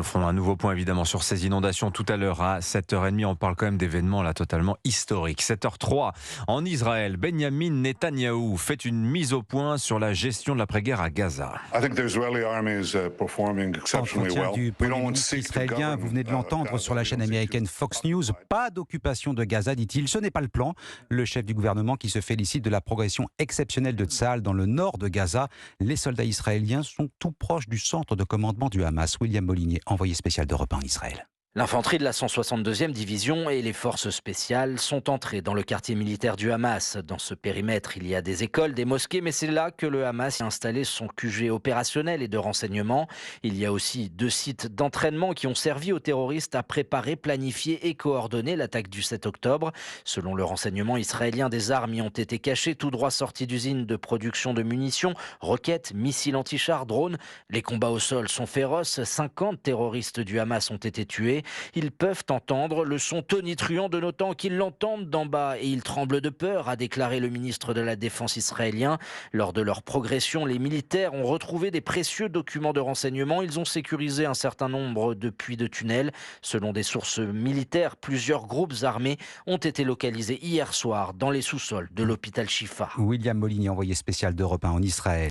Nous ferons un nouveau point évidemment sur ces inondations tout à l'heure à 7h30. On parle quand même d'événements là totalement historiques. 7h03 en Israël, Benjamin Netanyahou fait une mise au point sur la gestion de l'après-guerre à Gaza. Entretien du Premier ministre israélien, vous venez de l'entendre sur la chaîne américaine Fox News. Pas d'occupation de Gaza, dit-il. Ce n'est pas le plan. Le chef du gouvernement qui se félicite de la progression exceptionnelle de Tsahal dans le nord de Gaza. Les soldats israéliens sont tout proches du centre de commandement du Hamas. William Molinier, envoyé spécial d'Europe 1 en Israël. L'infanterie de la 162e division et les forces spéciales sont entrées dans le quartier militaire du Hamas. Dans ce périmètre, il y a des écoles, des mosquées, mais c'est là que le Hamas a installé son QG opérationnel et de renseignement. Il y a aussi 2 sites d'entraînement qui ont servi aux terroristes à préparer, planifier et coordonner l'attaque du 7 octobre. Selon le renseignement israélien, des armes y ont été cachées, tout droit sorties d'usines de production de munitions, roquettes, missiles anti-chars, drones. Les combats au sol sont féroces. 50 terroristes du Hamas ont été tués. Ils peuvent entendre le son tonitruant de nos tanks, qu'ils l'entendent d'en bas et ils tremblent de peur, a déclaré le ministre de la Défense israélien. Lors de leur progression, les militaires ont retrouvé des précieux documents de renseignement. Ils ont sécurisé un certain nombre de puits de tunnels. Selon des sources militaires, plusieurs groupes armés ont été localisés hier soir dans les sous-sols de l'hôpital Shifa. William Molinier, envoyé spécial d'Europe 1 en Israël.